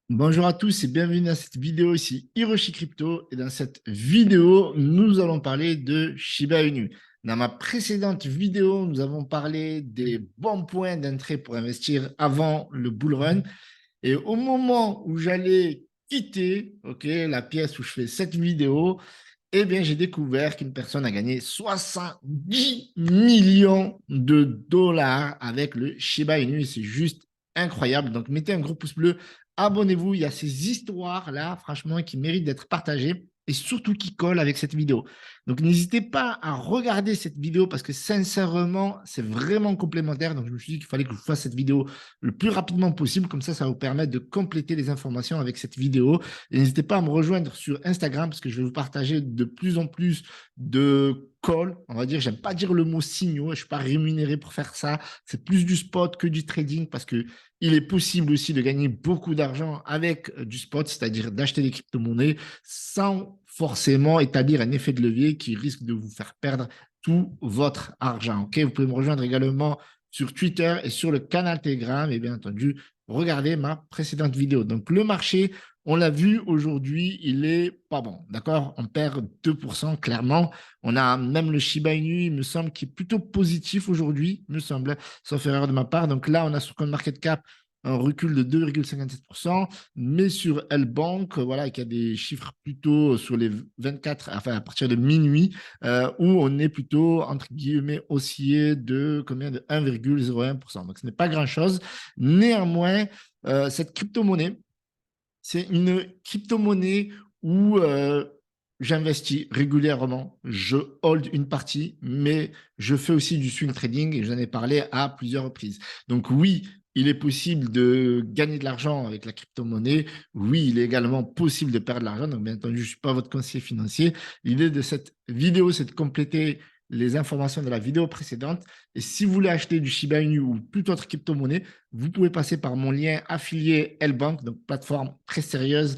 Bonjour à tous et bienvenue dans cette vidéo ici Hiroshi Crypto. Et dans cette vidéo, nous allons parler de Shiba Inu. Dans ma précédente vidéo, nous avons parlé des bons points d'entrée pour investir avant le bull run. Et au moment où j'allais quitter la pièce où je fais cette vidéo, eh bien, j'ai découvert qu'une personne a gagné 70 millions de dollars avec le Shiba Inu. Et c'est juste incroyable. Donc, mettez un gros pouce bleu, abonnez-vous. Il y a ces histoires-là, franchement, qui méritent d'être partagées et surtout qui collent avec cette vidéo. Donc, n'hésitez pas à regarder cette vidéo parce que sincèrement, c'est vraiment complémentaire. Donc, je me suis dit qu'il fallait que je fasse cette vidéo le plus rapidement possible. Comme ça va vous permettre de compléter les informations avec cette vidéo. Et n'hésitez pas à me rejoindre sur Instagram parce que je vais vous partager de plus en plus de calls. On va dire, j'aime pas dire le mot signaux, je ne suis pas rémunéré pour faire ça. C'est plus du spot que du trading parce que il est possible aussi de gagner beaucoup d'argent avec du spot, c'est-à-dire d'acheter des crypto-monnaies sans forcément établir un effet de levier qui risque de vous faire perdre tout votre argent. Ok, vous pouvez me rejoindre également sur Twitter et sur le canal Telegram. Et bien entendu, regardez ma précédente vidéo. Donc, le marché, on l'a vu aujourd'hui, il est pas bon. D'accord? On perd 2% clairement. On a même le Shiba Inu, il me semble, qui est plutôt positif aujourd'hui, me semble, sauf erreur de ma part. Donc là, on a sur CoinMarketCap un recul de 2,57%, mais sur L-Bank, voilà, qui a des chiffres plutôt sur les 24, enfin à partir de minuit, où on est plutôt, entre guillemets, oscillé de combien de 1,01%. Donc ce n'est pas grand-chose. Néanmoins, cette crypto-monnaie, c'est une crypto-monnaie où j'investis régulièrement, je hold une partie, mais je fais aussi du swing trading et j'en ai parlé à plusieurs reprises. Donc oui, il est possible de gagner de l'argent avec la crypto-monnaie. Oui, il est également possible de perdre de l'argent. Donc bien entendu, je ne suis pas votre conseiller financier. L'idée de cette vidéo, c'est de compléter les informations de la vidéo précédente. Et si vous voulez acheter du Shiba Inu ou toute autre crypto-monnaie, vous pouvez passer par mon lien affilié L-Bank, donc plateforme très sérieuse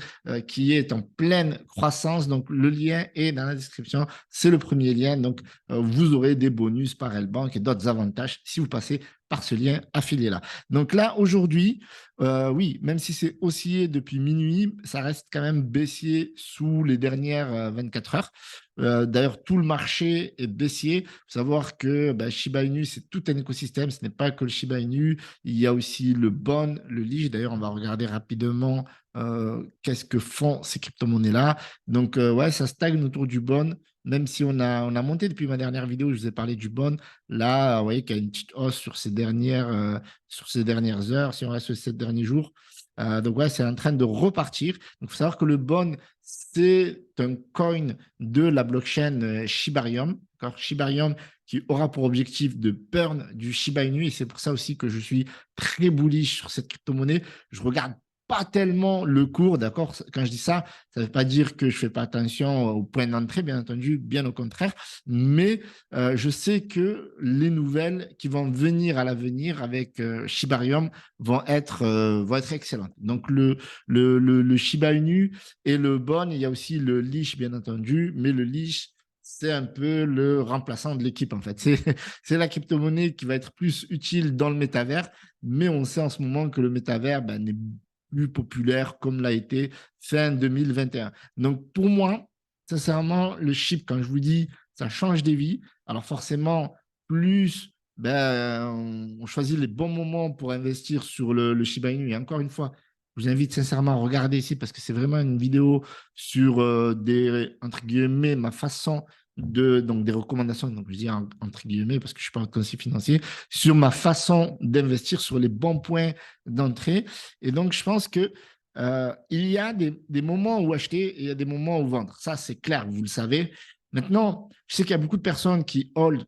qui est en pleine croissance. Donc, le lien est dans la description. C'est le premier lien. Donc, vous aurez des bonus par L-Bank et d'autres avantages si vous passez par ce lien affilié là. Donc là, aujourd'hui, oui, même si c'est oscillé depuis minuit, ça reste quand même baissier sous les dernières 24 heures. D'ailleurs, tout le marché est baissier. Il faut savoir que Shiba Inu, c'est tout un écosystème. Ce n'est pas que le Shiba Inu. Il y a aussi le Bon, le Lige. D'ailleurs, on va regarder rapidement qu'est-ce que font ces crypto-monnaies-là. Donc, ouais, ça stagne autour du Bon, même si on a monté depuis ma dernière vidéo, je vous ai parlé du Bon. Là, vous voyez qu'il y a une petite hausse sur ces dernières heures, si on reste sur ces derniers jours. Donc, ouais, c'est en train de repartir. Donc, il faut savoir que le Bon, c'est un coin de la blockchain Shibarium. Shibarium qui aura pour objectif de burn du Shiba Inu. Et c'est pour ça aussi que je suis très bullish sur cette crypto-monnaie. Je regarde pas tellement le cours, d'accord? Quand je dis ça, ça ne veut pas dire que je fais pas attention au point d'entrée, bien entendu, bien au contraire. Mais je sais que les nouvelles qui vont venir à l'avenir avec Shibarium vont être excellentes. Donc, le Shiba Inu et le Bon, il y a aussi le Leash, bien entendu, mais le Leash, c'est un peu le remplaçant de l'équipe, en fait. C'est la crypto-monnaie qui va être plus utile dans le métavers, mais on sait en ce moment que le métavers n'est plus populaire comme l'a été fin 2021. Donc, pour moi, sincèrement, le chip, quand je vous dis, ça change des vies. Alors, forcément, plus on choisit les bons moments pour investir sur le Shiba Inu. Et encore une fois, je vous invite sincèrement à regarder ici parce que c'est vraiment une vidéo sur entre guillemets, ma façon donc des recommandations, donc je dis entre guillemets parce que je ne suis pas un conseiller financier, sur ma façon d'investir sur les bons points d'entrée. Et donc, je pense que il y a des moments où acheter et il y a des moments où vendre. Ça, c'est clair, vous le savez. Maintenant, je sais qu'il y a beaucoup de personnes qui hold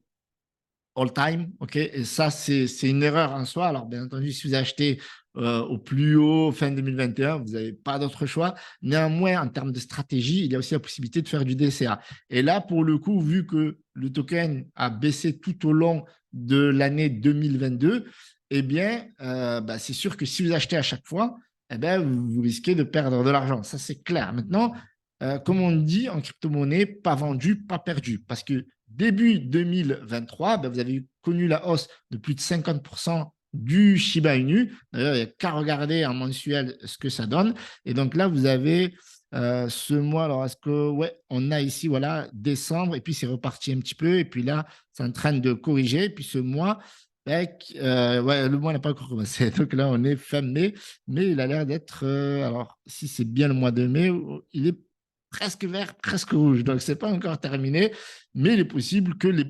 all time, ok, et ça, c'est une erreur en soi. Alors, bien entendu, si vous achetez au plus haut fin 2021, vous n'avez pas d'autre choix. Néanmoins, en termes de stratégie, il y a aussi la possibilité de faire du DCA. Et là, pour le coup, vu que le token a baissé tout au long de l'année 2022, eh bien, c'est sûr que si vous achetez à chaque fois, eh bien, vous risquez de perdre de l'argent. Ça, c'est clair. Maintenant, comme on dit en crypto-monnaie, pas vendu, pas perdu. Parce que début 2023, vous avez connu la hausse de plus de 50% du Shiba Inu. D'ailleurs, il n'y a qu'à regarder en mensuel ce que ça donne. Et donc là, vous avez ce mois, alors est-ce que, ouais, on a ici, voilà, décembre, et puis c'est reparti un petit peu, et puis là, c'est en train de corriger, et puis ce mois, ouais, le mois n'a pas encore commencé, donc là, on est fin mai, mais il a l'air d'être, alors, si c'est bien le mois de mai, il est presque vert, presque rouge, donc c'est pas encore terminé, mais il est possible que les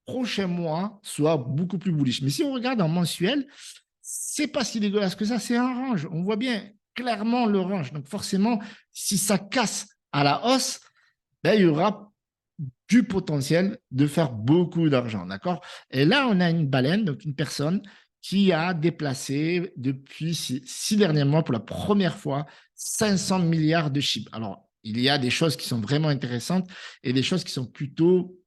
prochains mois soient beaucoup plus bullish. Mais si on regarde en mensuel, c'est pas si dégueulasse que ça, c'est un range. On voit bien clairement le range. Donc forcément, si ça casse à la hausse, ben, il y aura du potentiel de faire beaucoup d'argent, d'accord? Et là, on a une baleine, donc une personne qui a déplacé depuis 6 derniers mois pour la première fois 500 milliards de chips. Alors, il y a des choses qui sont vraiment intéressantes et des choses qui sont plutôt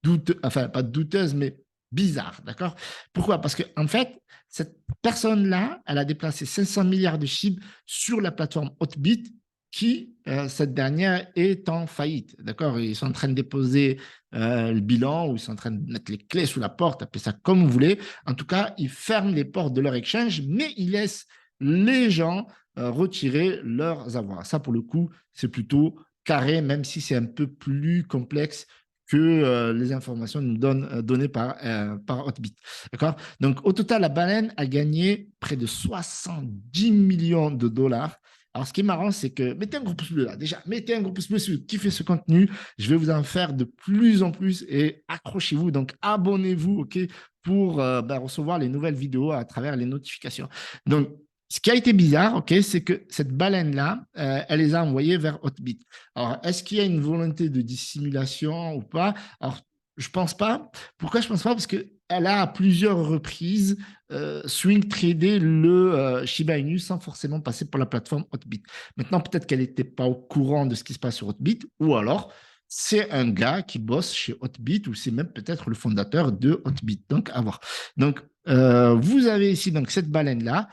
douteuses, enfin pas douteuses, mais bizarres, d'accord? Pourquoi? Parce qu'en en fait, cette personne-là, elle a déplacé 500 milliards de chips sur la plateforme Hotbit qui, cette dernière, est en faillite. D'accord? Ils sont en train de déposer le bilan ou ils sont en train de mettre les clés sous la porte, appelez ça comme vous voulez. En tout cas, ils ferment les portes de leur exchange, mais ils laissent les gens retirer leurs avoirs. Ça, pour le coup, c'est plutôt carré, même si c'est un peu plus complexe que les informations nous données par Hotbit. D'accord? Donc, au total, la baleine a gagné près de 70 millions de dollars. Alors, ce qui est marrant, c'est que mettez un gros pouce bleu là. Déjà, mettez un gros pouce bleu si vous kiffez ce contenu. Je vais vous en faire de plus en plus et accrochez-vous. Donc, abonnez-vous, OK, pour recevoir les nouvelles vidéos à travers les notifications. Donc, ce qui a été bizarre, OK, c'est que cette baleine-là, elle les a envoyés vers Hotbit. Alors, est-ce qu'il y a une volonté de dissimulation ou pas? Alors, je pense pas. Pourquoi je pense pas? Parce qu'elle a à plusieurs reprises swing tradé le Shiba Inu sans forcément passer par la plateforme Hotbit. Maintenant, peut-être qu'elle n'était pas au courant de ce qui se passe sur Hotbit, ou alors c'est un gars qui bosse chez Hotbit, ou c'est même peut-être le fondateur de Hotbit. Donc, à voir. Donc, vous avez ici donc cette baleine-là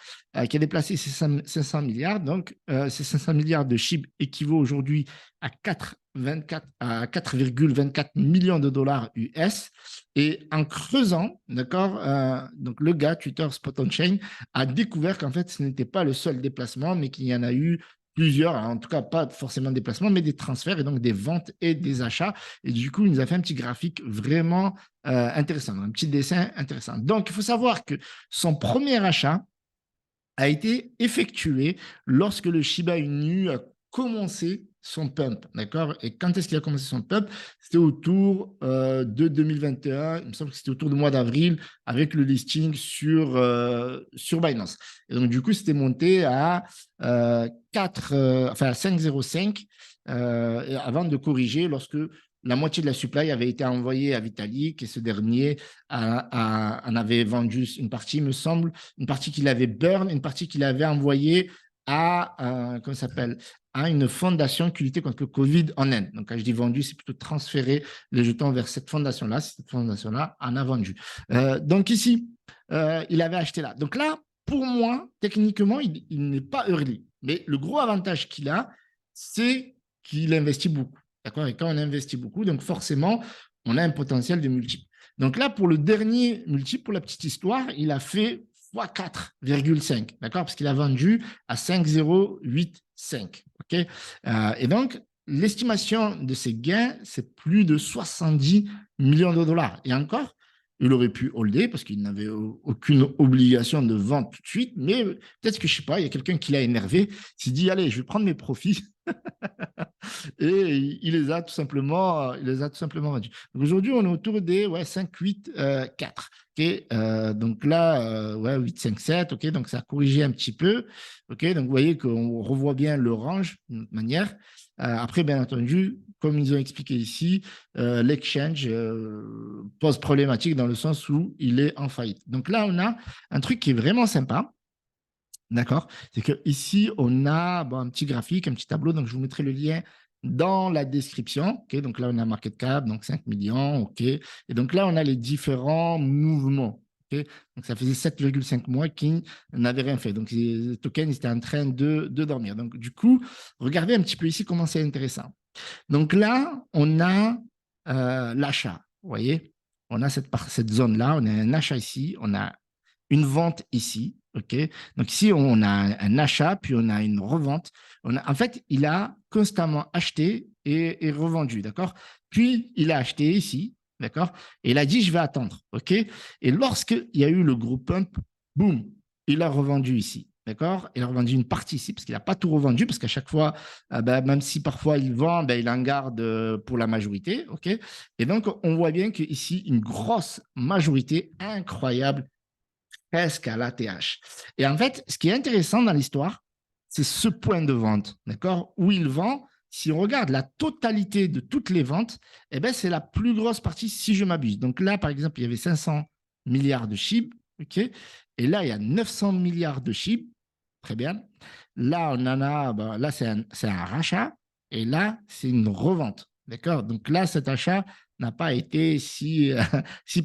qui a déplacé ses 500 milliards. Donc, ces 500 milliards de SHIB équivaut aujourd'hui à 4,24 millions de dollars US. Et en creusant, d'accord, donc le gars, Twitter Spot on Chain, a découvert qu'en fait, ce n'était pas le seul déplacement, mais qu'il y en a eu plusieurs, en tout cas pas forcément des déplacements, mais des transferts et donc des ventes et des achats. Et du coup, il nous a fait un petit graphique vraiment intéressant, un petit dessin intéressant. Donc, il faut savoir que son premier achat a été effectué lorsque le Shiba Inu a commencé son pump, d'accord? Et quand est-ce qu'il a commencé son pump? C'était autour de 2021, il me semble que c'était autour du mois d'avril, avec le listing sur Binance. Et donc, du coup, c'était monté à 5,05 avant de corriger lorsque la moitié de la supply avait été envoyée à Vitalik et ce dernier en avait vendu une partie, me semble, une partie qu'il avait burn, une partie qu'il avait envoyée à, comment s'appelle, à une fondation qui luttait contre le Covid en Inde. Donc, quand je dis vendu, c'est plutôt transférer les jetons vers cette fondation-là. Cette fondation-là en a vendu. Donc, ici, il avait acheté là. Donc là, pour moi, techniquement, il n'est pas early. Mais le gros avantage qu'il a, c'est qu'il investit beaucoup. D'accord? Et quand on investit beaucoup, donc forcément, on a un potentiel de multiple. Donc là, pour le dernier multiple, pour la petite histoire, il a fait x4,5, d'accord? Parce qu'il a vendu à 5,085. OK? Et donc, l'estimation de ses gains, c'est plus de 70 millions de dollars. Et encore, il aurait pu holder parce qu'il n'avait aucune obligation de vente tout de suite, mais peut-être que, je ne sais pas, il y a quelqu'un qui l'a énervé, il s'est dit, allez, je vais prendre mes profits et il les a tout simplement vendus. Aujourd'hui, on est autour des 5, 8, 4. Okay, donc là, 8, 5, 7. Okay, donc ça a corrigé un petit peu. Okay, donc vous voyez qu'on revoit bien le range de toute manière. Après, bien entendu, comme ils ont expliqué ici, l'exchange pose problématique dans le sens où il est en faillite. Donc là, on a un truc qui est vraiment sympa. D'accord? C'est qu'ici, on a un petit graphique, un petit tableau. Donc, je vous mettrai le lien dans la description. Okay? Donc là, on a market cap, donc 5 millions. OK? Et donc là, on a les différents mouvements. Okay? Donc, ça faisait 7,5 mois qu'ils n'avaient rien fait. Donc, les tokens étaient en train de dormir. Donc, du coup, regardez un petit peu ici comment c'est intéressant. Donc là, on a l'achat. Vous voyez? On a cette zone-là. On a un achat ici. On a une vente ici. OK? Donc, ici, on a un achat, puis on a une revente. En fait, il a constamment acheté et revendu. D'accord? Puis, il a acheté ici. D'accord? Et il a dit, je vais attendre. OK? Et lorsqu'il y a eu le gros pump, boum, il a revendu ici. D'accord? Il a revendu une partie ici parce qu'il n'a pas tout revendu parce qu'à chaque fois, même si parfois il vend, il en garde pour la majorité. OK? Et donc, on voit bien qu'ici, une grosse majorité incroyable presque à l'ATH. Et en fait, ce qui est intéressant dans l'histoire, c'est ce point de vente, d'accord, où il vend. Si on regarde la totalité de toutes les ventes, eh ben, c'est la plus grosse partie, si je m'abuse. Donc là, par exemple, il y avait 500 milliards de SHIB, ok, et là, il y a 900 milliards de SHIB, très bien. Là, on en a, là, c'est un rachat, et là, c'est une revente, d'accord. Donc là, cet achat n'a pas été si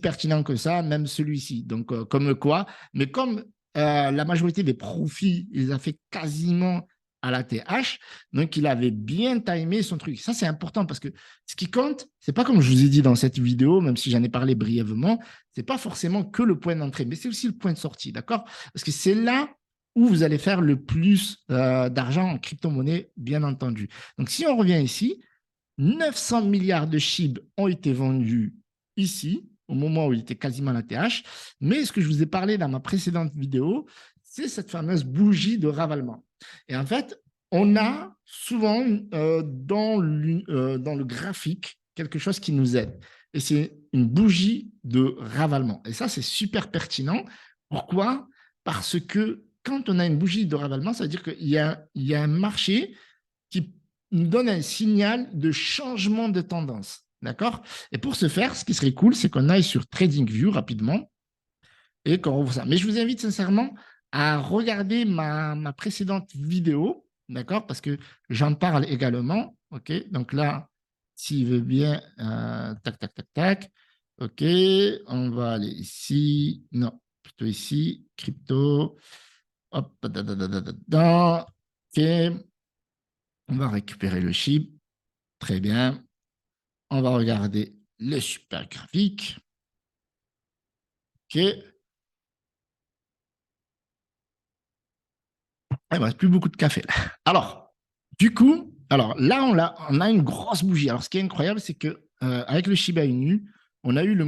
pertinent que ça, même celui-ci. Donc, comme quoi, mais comme la majorité des profits, il les a fait quasiment à la TH, donc il avait bien timé son truc. Ça, c'est important parce que ce qui compte, c'est pas comme je vous ai dit dans cette vidéo, même si j'en ai parlé brièvement, c'est pas forcément que le point d'entrée, mais c'est aussi le point de sortie, d'accord? Parce que c'est là où vous allez faire le plus d'argent en crypto-monnaie, bien entendu. Donc, si on revient ici, 900 milliards de SHIB ont été vendus ici, au moment où il était quasiment à la TH. Mais ce que je vous ai parlé dans ma précédente vidéo, c'est cette fameuse bougie de ravalement. Et en fait, on a souvent dans le graphique quelque chose qui nous aide. Et c'est une bougie de ravalement. Et ça, c'est super pertinent. Pourquoi? Parce que quand on a une bougie de ravalement, ça veut dire qu'il y a un marché qui nous donne un signal de changement de tendance. D'accord? Et pour ce faire, ce qui serait cool, c'est qu'on aille sur TradingView rapidement et qu'on revoie ça. Mais je vous invite sincèrement à regarder ma précédente vidéo, d'accord? Parce que j'en parle également. OK? Donc là, s'il veut bien, tac, tac, tac, tac. OK, on va aller ici. Non, plutôt ici. Crypto. Hop, da, da, da, da, da, da. OK, on va récupérer le chip. Très bien. On va regarder le super graphique. OK. Il ne reste plus beaucoup de café. Alors, du coup, là, on a une grosse bougie. Alors, ce qui est incroyable, c'est que avec le Shiba Inu, on a eu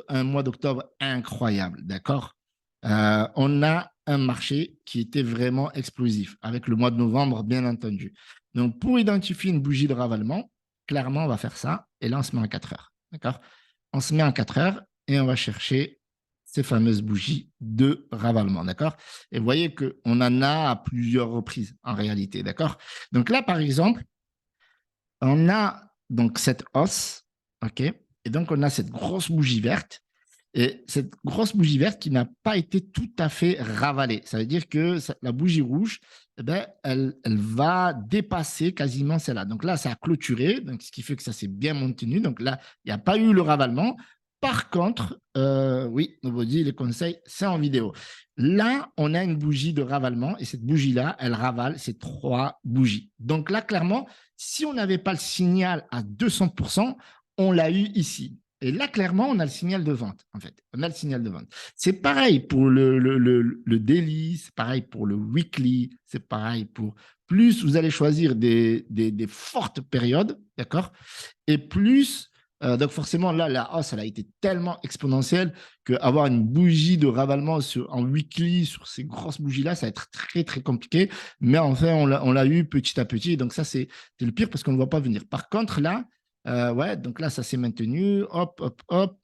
un mois d'octobre incroyable, d'accord. On a un marché qui était vraiment explosif, avec le mois de novembre, bien entendu. Donc, pour identifier une bougie de ravalement, clairement, on va faire ça. Et là, on se met en 4 heures, d'accord. On se met en 4 heures et on va chercher ces fameuses bougies de ravalement, d'accord? Et vous voyez qu'on en a à plusieurs reprises en réalité, d'accord? Donc là, par exemple, on a donc cette hausse, ok? Et donc on a cette grosse bougie verte. Et cette grosse bougie verte qui n'a pas été tout à fait ravalée. Ça veut dire que la bougie rouge, eh ben, elle va dépasser quasiment celle-là. Donc là, ça a clôturé, donc ce qui fait que ça s'est bien maintenu. Donc là, il n'y a pas eu le ravalement. Par contre, oui, Nobody, les conseils, c'est en vidéo. Là, on a une bougie de ravalement et cette bougie-là, elle ravale ces 3 bougies. Donc là, clairement, si on n'avait pas le signal à 200%, on l'a eu ici. Et là, clairement, on a le signal de vente, en fait. On a le signal de vente. C'est pareil pour le daily, c'est pareil pour le weekly, c'est pareil pour... Plus vous allez choisir des fortes périodes, d'accord? Et plus... donc forcément, là, la hausse, elle a été tellement exponentielle qu'avoir une bougie de ravalement en weekly sur ces grosses bougies-là, ça va être très, très compliqué. Mais enfin, on l'a eu petit à petit. Donc ça, c'est le pire parce qu'on ne le voit pas venir. Par contre, là, ouais, donc là, ça s'est maintenu. Hop, hop, hop.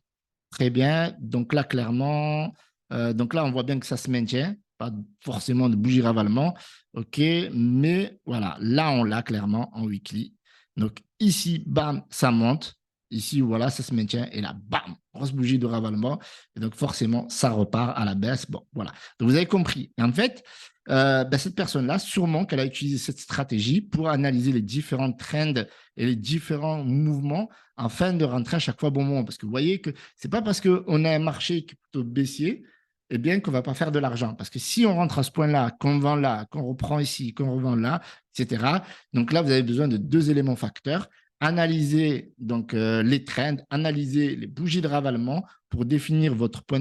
Très bien. Donc là, clairement, donc là, on voit bien que ça se maintient. Pas forcément de bougie ravalement. OK. Mais voilà, là, on l'a clairement en weekly. Donc ici, bam, ça monte. Ici, voilà, ça se maintient. Et là, bam, grosse bougie de ravalement. Et donc, forcément, ça repart à la baisse. Bon, voilà. Donc, vous avez compris. Et en fait, cette personne-là, sûrement qu'elle a utilisé cette stratégie pour analyser les différents trends et les différents mouvements afin de rentrer à chaque fois au bon moment. Parce que vous voyez que ce n'est pas parce qu'on a un marché qui est plutôt baissier eh bien, qu'on ne va pas faire de l'argent. Parce que si on rentre à ce point-là, qu'on vend là, qu'on reprend ici, qu'on revend là, etc., donc là, vous avez besoin de 2 éléments facteurs. Analyser donc les trends, analyser les bougies de ravalement pour définir votre point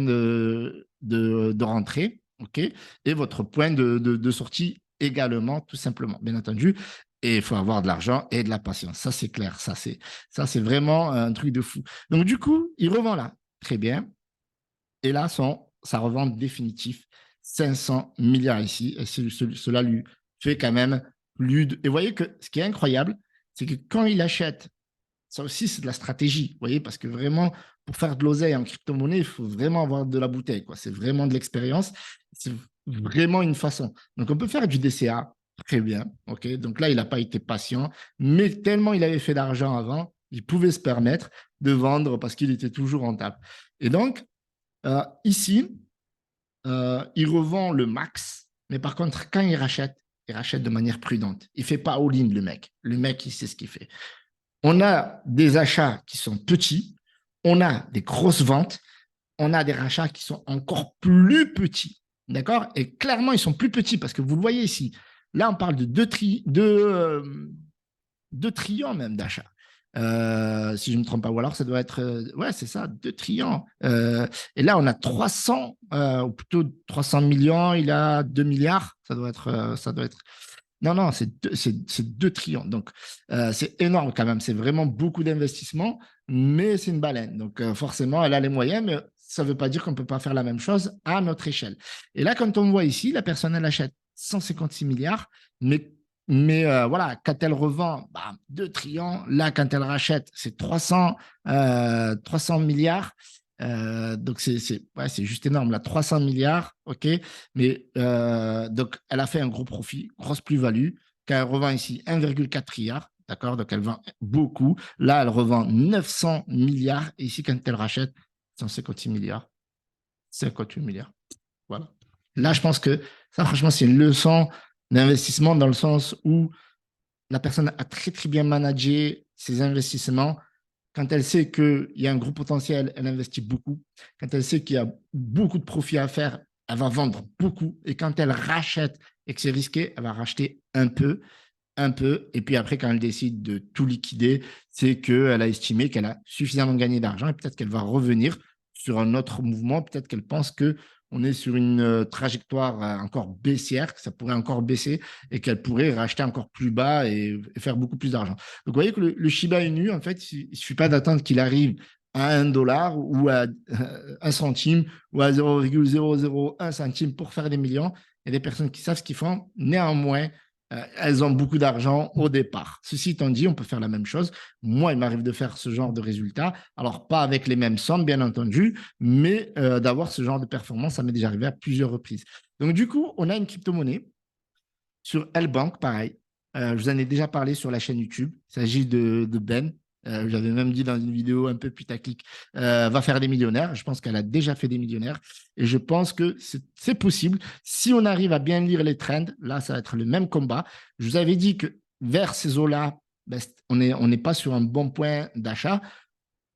de rentrée, OK, et votre point de sortie également, tout simplement, bien entendu. Et il faut avoir de l'argent et de la patience. Ça, c'est clair. Ça, c'est vraiment un truc de fou. Donc, du coup, il revend là. Très bien. Et là, sa revente définitive, 500 milliards ici. Et cela lui fait quand même plus de... Et vous voyez que ce qui est incroyable, c'est que quand il achète, ça aussi, c'est de la stratégie. Vous voyez, parce que vraiment, pour faire de l'oseille en crypto-monnaie, il faut vraiment avoir de la bouteille, quoi. C'est vraiment de l'expérience. C'est vraiment une façon. Donc, on peut faire du DCA. Très bien. OK. Donc là, il n'a pas été patient, mais tellement il avait fait d'argent avant, il pouvait se permettre de vendre parce qu'il était toujours rentable. Et donc, ici, il revend le max, mais par contre, quand il rachète de manière prudente. Il ne fait pas all-in, le mec. Le mec, il sait ce qu'il fait. On a des achats qui sont petits, on a des grosses ventes, on a des rachats qui sont encore plus petits. D'accord? Et clairement, ils sont plus petits parce que vous le voyez ici. Là, on parle de 2 trillions même d'achats. Si je ne me trompe pas, ou alors ça doit être, ouais, c'est ça, 2 trillions. Et là, on a 300, ou plutôt 300 millions, il a 2 milliards, ça doit être. Non, non, c'est 2 trillions. Donc, c'est énorme quand même. C'est vraiment beaucoup d'investissement, mais c'est une baleine. Donc, forcément, elle a les moyens, mais ça ne veut pas dire qu'on ne peut pas faire la même chose à notre échelle. Et là, quand on voit ici, la personne, elle achète 156 milliards, mais voilà, quand elle revend, 2 trillions. Là, quand elle rachète, c'est 300 milliards. Donc, c'est juste énorme. Là, 300 milliards, OK. Mais donc, elle a fait un gros profit, grosse plus-value. Quand elle revend ici 1,4 trilliard, d'accord. Donc, elle vend beaucoup. Là, elle revend 900 milliards. Et ici, quand elle rachète, 156 milliards, 58 milliards. Voilà. Là, je pense que ça, franchement, c'est une leçon d'investissement dans le sens où la personne a très, très bien managé ses investissements. Quand elle sait qu'il y a un gros potentiel, elle investit beaucoup. Quand elle sait qu'il y a beaucoup de profits à faire, elle va vendre beaucoup. Et quand elle rachète et que c'est risqué, elle va racheter un peu, un peu. Et puis après, quand elle décide de tout liquider, c'est qu'elle a estimé qu'elle a suffisamment gagné d'argent et peut-être qu'elle va revenir sur un autre mouvement. Peut-être qu'elle pense que on est sur une trajectoire encore baissière, que ça pourrait encore baisser et qu'elle pourrait racheter encore plus bas et faire beaucoup plus d'argent. Donc, vous voyez que le Shiba Inu, en fait, il ne suffit pas d'attendre qu'il arrive à 1 dollar ou à 1 centime ou à 0,001 centime pour faire des millions. Il y a des personnes qui savent ce qu'ils font. Néanmoins, elles ont beaucoup d'argent au départ. Ceci étant dit, on peut faire la même chose. Moi, il m'arrive de faire ce genre de résultats. Alors, pas avec les mêmes sommes, bien entendu, mais d'avoir ce genre de performance, ça m'est déjà arrivé à plusieurs reprises. Donc, du coup, on a une crypto-monnaie sur L-Bank, pareil. Je vous en ai déjà parlé sur la chaîne YouTube. Il s'agit de Ben. J'avais même dit dans une vidéo un peu putaclic, va faire des millionnaires. Je pense qu'elle a déjà fait des millionnaires. Et je pense que c'est possible. Si on arrive à bien lire les trends, là, ça va être le même combat. Je vous avais dit que vers ces eaux-là, ben, on n'est pas sur un bon point d'achat.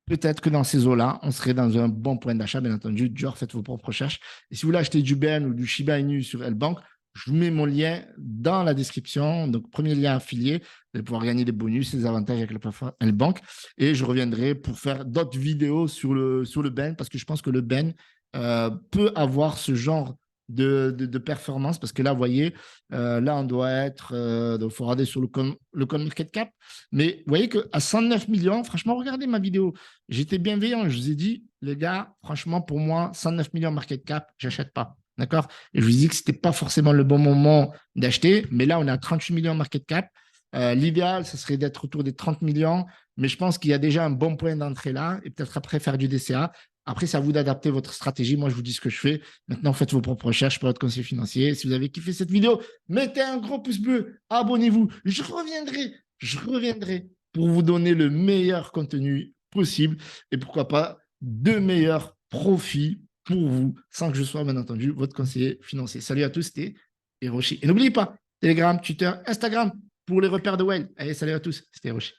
Peut-être que dans ces eaux-là, on serait dans un bon point d'achat, bien entendu. Genre, faites vos propres recherches. Et si vous voulez acheter du Ben ou du Shiba Inu sur L-Bank, je vous mets mon lien dans la description. Donc, premier lien affilié, vous allez pouvoir gagner des bonus, des avantages avec la plateforme L-Bank. Et je reviendrai pour faire d'autres vidéos sur le Ben parce que je pense que le Ben peut avoir ce genre de performance parce que là, vous voyez, là, on doit être, il faut regarder sur le CoinMarketCap. Mais vous voyez qu'à 109 millions, franchement, regardez ma vidéo. J'étais bienveillant. Je vous ai dit, les gars, franchement, pour moi, 109 millions market cap, j'achète pas. D'accord? Et je vous ai dit que ce n'était pas forcément le bon moment d'acheter. Mais là, on est à 38 millions market cap. L'idéal, ce serait d'être autour des 30 millions. Mais je pense qu'il y a déjà un bon point d'entrée là. Et peut-être après faire du DCA. Après, c'est à vous d'adapter votre stratégie. Moi, je vous dis ce que je fais. Maintenant, faites vos propres recherches pour votre conseil financier. Si vous avez kiffé cette vidéo, mettez un gros pouce bleu. Abonnez-vous. Je reviendrai pour vous donner le meilleur contenu possible et pourquoi pas de meilleurs profits pour vous, sans que je sois, bien entendu, votre conseiller financier. Salut à tous, c'était Hiroshi. Et n'oubliez pas, Telegram, Twitter, Instagram pour les repères de Whale. Allez, salut à tous, c'était Hiroshi.